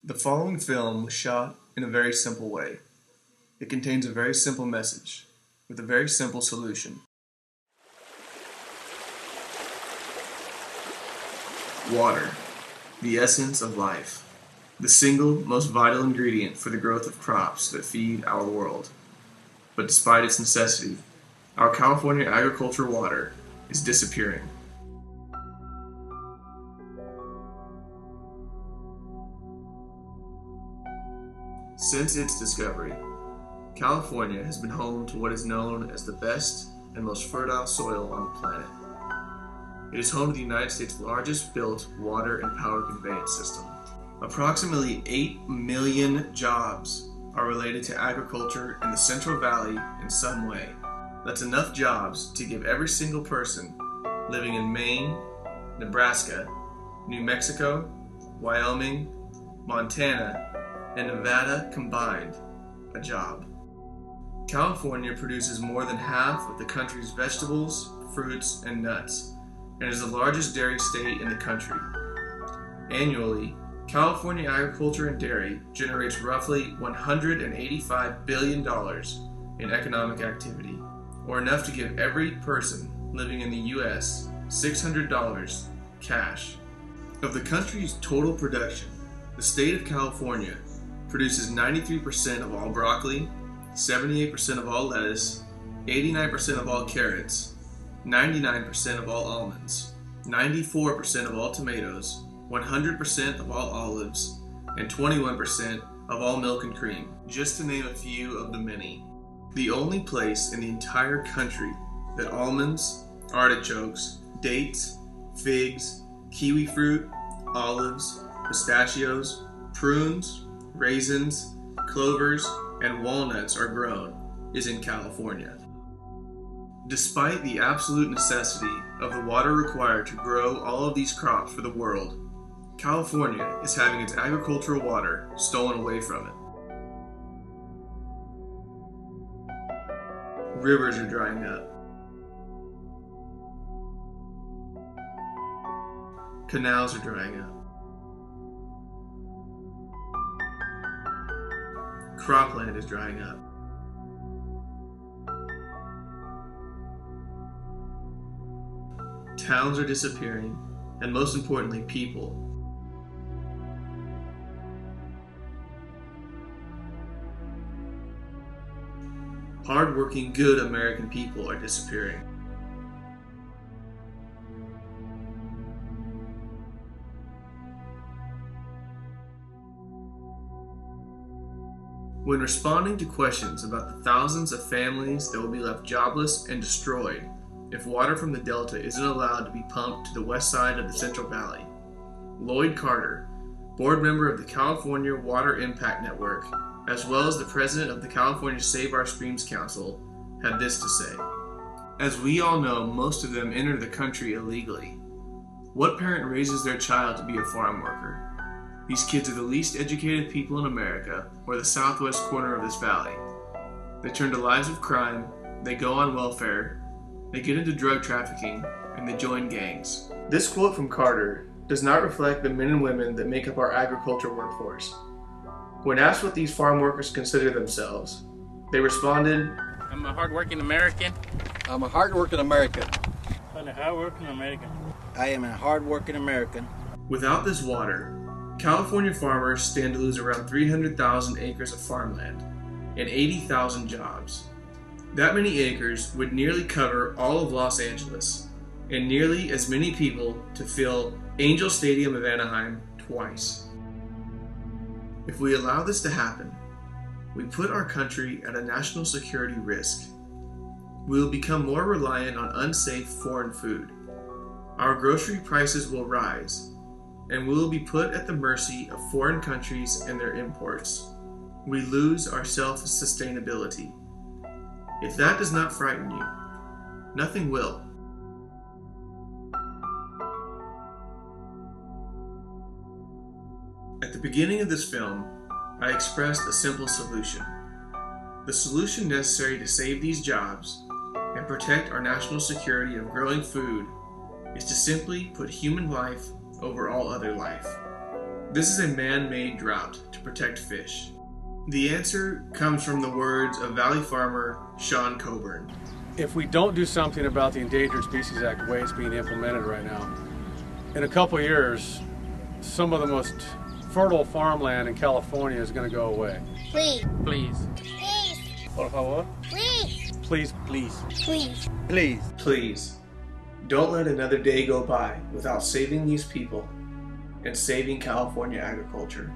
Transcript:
The following film was shot in a very simple way. It contains a very simple message, with a very simple solution. Water, the essence of life, the single most vital ingredient for the growth of crops that feed our world. But despite its necessity, our California agricultural water is disappearing. Since its discovery, California has been home to what is known as the best and most fertile soil on the planet. It is home to the United States' largest built water and power conveyance system. Approximately 8 million jobs are related to agriculture in the Central Valley in some way. That's enough jobs to give every single person living in Maine, Nebraska, New Mexico, Wyoming, Montana, and Nevada combined a job. California produces more than half of the country's vegetables, fruits, and nuts, and is the largest dairy state in the country. Annually, California agriculture and dairy generates roughly $185 billion in economic activity, or enough to give every person living in the U.S. $600 cash. Of the country's total production, the state of California produces 93% of all broccoli, 78% of all lettuce, 89% of all carrots, 99% of all almonds, 94% of all tomatoes, 100% of all olives, and 21% of all milk and cream, just to name a few of the many. The only place in the entire country that almonds, artichokes, dates, figs, kiwi fruit, olives, pistachios, prunes, raisins, clovers, and walnuts are grown is in California. Despite the absolute necessity of the water required to grow all of these crops for the world, California is having its agricultural water stolen away from it. Rivers are drying up. Canals are drying up. Cropland is drying up. Towns are disappearing, and most importantly, people. Hard-working, good American people are disappearing. When responding to questions about the thousands of families that will be left jobless and destroyed if water from the Delta isn't allowed to be pumped to the west side of the Central Valley, Lloyd Carter, board member of the California Water Impact Network, as well as the president of the California Save Our Streams Council, had this to say. As we all know, most of them enter the country illegally. What parent raises their child to be a farm worker? These kids are the least educated people in America, or the southwest corner of this valley. They turn to lives of crime, they go on welfare, they get into drug trafficking, and they join gangs. This quote from Carter does not reflect the men and women that make up our agriculture workforce. When asked what these farm workers consider themselves, they responded, "I'm a hard-working American. I'm a hard-working American. I'm a hard-working American. I am a hard-working American." Without this water, California farmers stand to lose around 300,000 acres of farmland and 80,000 jobs. That many acres would nearly cover all of Los Angeles, and nearly as many people to fill Angel Stadium of Anaheim twice. If we allow this to happen, we put our country at a national security risk. We will become more reliant on unsafe foreign food. Our grocery prices will rise, and we will be put at the mercy of foreign countries and their imports. We lose our self-sustainability. If that does not frighten you, nothing will. At the beginning of this film, I expressed a simple solution. The solution necessary to save these jobs and protect our national security of growing food is to simply put human life over all other life. This is a man-made drought to protect fish. The answer comes from the words of Valley farmer Sean Coburn. If we don't do something about the Endangered Species Act the way it's being implemented right now, in a couple years, some of the most fertile farmland in California is going to go away. Please. Please. Please. Por favor? Please. Please, please. Please. Please. Please, don't let another day go by without saving these people and saving California agriculture.